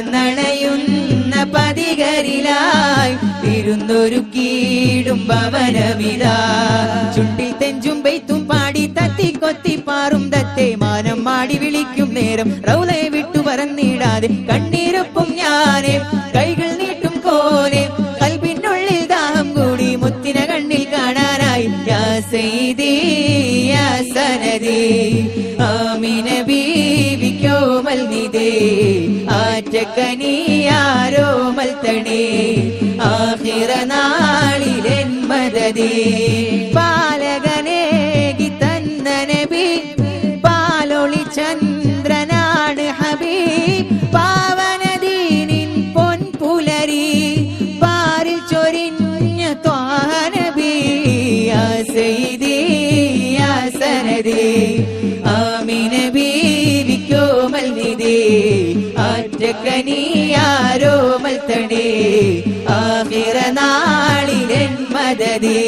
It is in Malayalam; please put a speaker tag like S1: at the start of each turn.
S1: നണയുന്ന പതികരിലായി തിരുന്നൊരുക്കിയിടും ഭവനമിതാ. ചുണ്ടിൽ തെഞ്ചും പെയ്ത്തും പാടി തത്തിക്കൊത്തി പാറും ദത്തെ മാനം മാടി വിളിക്കും നേരം റൗളയെ വിട്ടു പറന്നിടാതെ കണ്ണീരൊപ്പം ഞാനെ കൈകൾ നീട്ടും കോനെ കൽബിനുള്ളിൽ ദാഹം കൂടി മുത്തിന കണ്ണിൽ കാണാനായി. യാ സയ്യിദി യാ സനദി ആമിന ബീവിക്കോമൽ നിദേ ആറ്റക്കനിയാരോ മൽത്തണേ ആഖിറ നാളിലെൻ മദദി. പാലകനേകി തന്ന നബി പാലൊളി ചന്ദ്രനാണ് ഹബീബ്. പാവനദീനിൻ പൊൻപുലരി പാരിൽ ചൊരിഞ്ഞ ത്വാഹ നബി. യാ സയ്യിദി യാ സനദി ആമിന ബീവിക്കോമൽ നിദേ ആറ്റക്കനിയാരോ മൽത്തണേ ആഖിറ നാളിലെൻ മദദി.